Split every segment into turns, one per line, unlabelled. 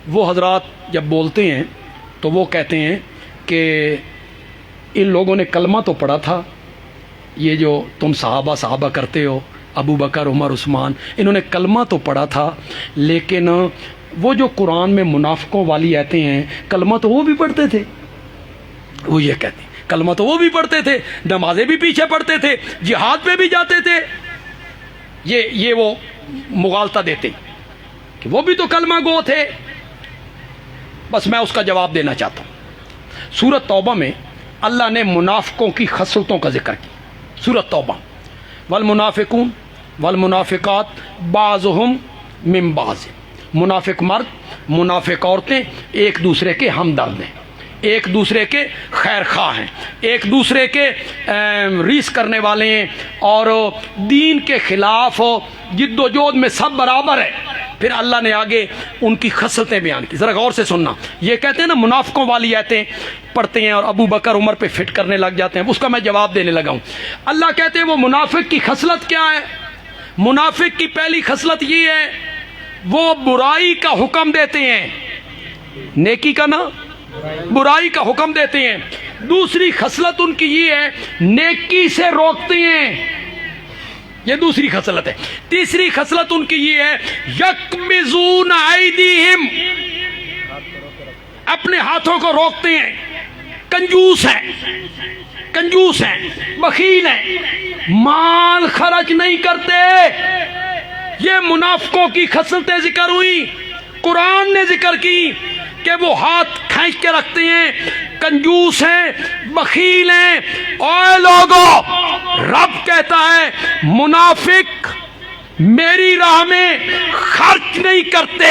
وہ حضرات جب بولتے ہیں تو وہ کہتے ہیں کہ ان لوگوں نے کلمہ تو پڑھا تھا، یہ جو تم صحابہ کرتے ہو، ابو بکر عمر عثمان، انہوں نے کلمہ تو پڑھا تھا، لیکن وہ جو قرآن میں منافقوں والی آیتیں ہیں، کلمہ تو وہ بھی پڑھتے تھے۔ وہ یہ کہتے ہیں کلمہ تو وہ بھی پڑھتے تھے، نمازیں بھی پیچھے پڑھتے تھے، جہاد پہ بھی جاتے تھے، یہ وہ مغالطہ دیتے کہ وہ بھی تو کلمہ گو تھے۔ بس میں اس کا جواب دینا چاہتا ہوں۔ سورۃ توبہ میں اللہ نے منافقوں کی خصلتوں کا ذکر کیا۔ سورۃ توبہ، والمنافقون والمنافقات بعضهم من بعض، منافق مرد منافق عورتیں ایک دوسرے کے ہمدرد ہیں، ایک دوسرے کے خیر خواہ ہیں، ایک دوسرے کے ریس کرنے والے ہیں، اور دین کے خلاف جد و جہد میں سب برابر ہے۔ پھر اللہ نے آگے ان کی خصلتیں بیان کی، ذرا غور سے سننا۔ یہ کہتے ہیں نا منافقوں والی آیتیں پڑھتے ہیں اور ابو بکر عمر پہ فٹ کرنے لگ جاتے ہیں، اس کا میں جواب دینے لگا ہوں۔ اللہ کہتے ہیں وہ منافق کی خصلت کیا ہے؟ منافق کی پہلی خصلت یہ ہے، وہ برائی کا حکم دیتے ہیں، نیکی کا نہ برائی کا حکم دیتے ہیں۔ دوسری خصلت ان کی یہ ہے، نیکی سے روکتے ہیں، یہ دوسری خصلت ہے۔ تیسری خصلت ان کی یہ ہے، یکمزون ایدیہم، اپنے ہاتھوں کو روکتے ہیں، کنجوس ہیں، بخیل ہیں، مال خرچ نہیں کرتے۔ یہ منافقوں کی خصلتیں ذکر ہوئی۔ قرآن نے ذکر کی کہ وہ ہاتھ کھینچ کے رکھتے ہیں، کنجوس ہیں، بخیل ہیں۔ اے لوگو، رب کہتا ہے منافق میری راہ میں خرچ نہیں کرتے،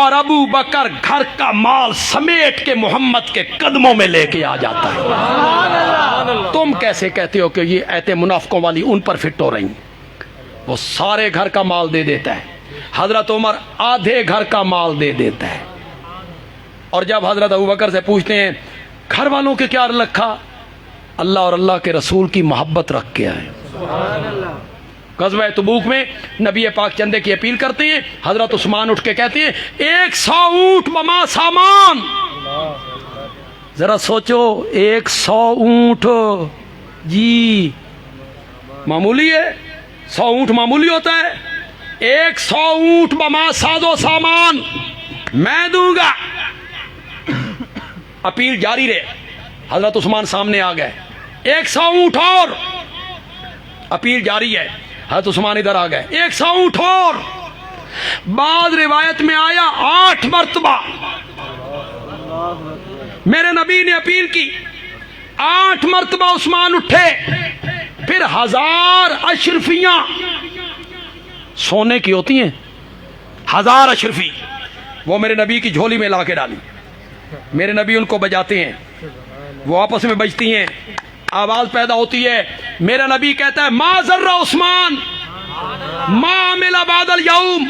اور ابو بکر گھر کا مال سمیٹ کے محمد کے قدموں میں لے کے آ جاتا ہے۔ تم کیسے کہتے ہو کہ یہ ایتیں منافقوں والی ان پر فٹ ہو رہی ہیں؟ وہ سارے گھر کا مال دے دیتا ہے، حضرت عمر آدھے گھر کا مال دے دیتا ہے، اور جب حضرت ابوبکر سے پوچھتے ہیں گھر والوں کے کیا رکھا؟ اللہ اور اللہ کے رسول کی محبت رکھ کے آئے۔ غزوہ تبوک میں نبی پاک چندے کی اپیل کرتے ہیں، حضرت عثمان اٹھ کے کہتے ہیں 100 اونٹ بما سامان۔ ذرا سوچو، 100 اونٹ جی معمولی ہے؟ 100 اونٹ معمولی ہوتا ہے؟ 100 اونٹ بما ساز و سامان میں دوں گا۔ اپیل جاری رہے، حضرت عثمان سامنے آ گئے، 100 اونٹ اور، اپیل جاری ہے، حضرت عثمان ادھر آ گئے، 100 اونٹ اور۔ بعض روایت میں آیا 8 مرتبہ میرے نبی نے اپیل کی، 8 مرتبہ عثمان اٹھے، پھر 1000 اشرفیاں سونے کی ہوتی ہیں، 1000 اشرفی وہ میرے نبی کی جھولی میں لا کے ڈالی، میرے نبی ان کو بجاتے ہیں، وہ آپس میں بجتی ہیں، آواز پیدا ہوتی ہے، میرا نبی کہتا ہے ما ذر عثمان ما عمل بعد اليوم،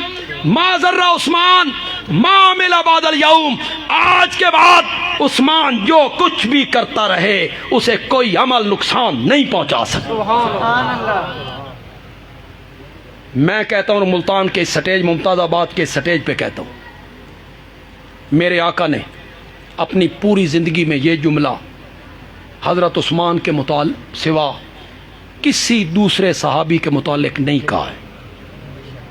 ما ذر عثمان ما عمل بعد اليوم، آج کے بعد عثمان جو کچھ بھی کرتا رہے اسے کوئی عمل نقصان نہیں پہنچا سکتا۔ میں کہتا ہوں ملتان کے سٹیج، ممتاز آباد کے سٹیج پہ کہتا ہوں، میرے آقا نے اپنی پوری زندگی میں یہ جملہ حضرت عثمان کے متعلق سوا کسی دوسرے صحابی کے متعلق نہیں کہا ہے۔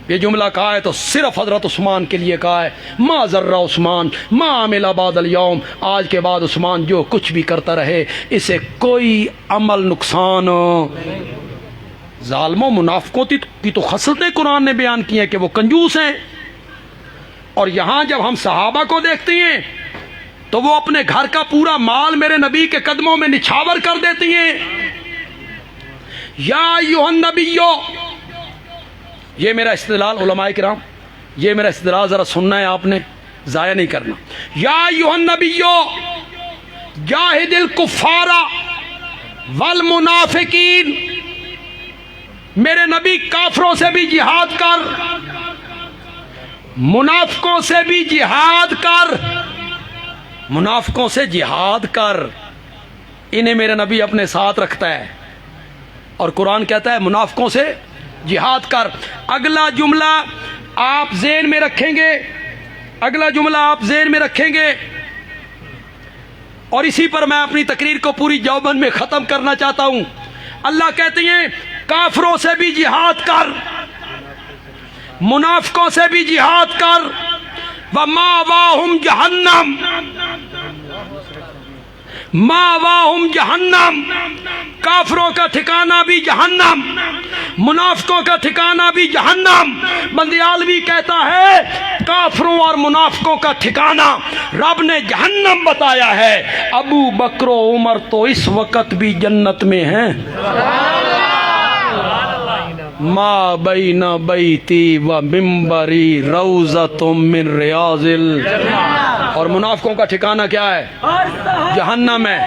یہ جملہ کہا ہے تو صرف حضرت عثمان کے لیے کہا ہے، ما ذر عثمان ما عمل بعد اليوم، آج کے بعد عثمان جو کچھ بھی کرتا رہے اسے کوئی عمل نقصان۔ ظالموں، منافقوں کی تو خصلتیں قرآن نے بیان کی ہیں کہ وہ کنجوس ہیں، اور یہاں جب ہم صحابہ کو دیکھتے ہیں تو وہ اپنے گھر کا پورا مال میرے نبی کے قدموں میں نچھاور کر دیتی ہیں۔ یا ایھا النبیو، یہ میرا استدلال علماء کرام، یہ میرا استدلال ذرا سننا ہے آپ نے، ضائع نہیں کرنا۔ یا ایھا النبیو جاہد الکفار والمنافقین، میرے نبی کافروں سے بھی جہاد کر، منافقوں سے بھی جہاد کر، منافقوں سے جہاد کر، انہیں میرا نبی اپنے ساتھ رکھتا ہے، اور قرآن کہتا ہے منافقوں سے جہاد کر۔ اگلا جملہ آپ ذہن میں رکھیں گے، اگلا جملہ آپ ذہن میں رکھیں گے اور اسی پر میں اپنی تقریر کو پوری جوبن میں ختم کرنا چاہتا ہوں. اللہ کہتے ہیں کافروں سے بھی جہاد کر، منافقوں سے بھی جہاد کر، وَمَأْوَاهُمْ جَهَنَّمْ، مَأْوَاهُمْ جَهَنَّمْ، کافروں کا ٹھکانہ بھی جہنم، منافقوں کا ٹھکانہ بھی جہنم. بندیالوی کہتا ہے کافروں اور منافقوں کا ٹھکانہ رب نے جہنم بتایا ہے. ابو بکر و عمر تو اس وقت بھی جنت میں ہیں. ما بین بیتی و ممبری روضۃ من ریاض الجنہ. اور منافقوں کا ٹھکانہ کیا ہے؟ جہنم ہے.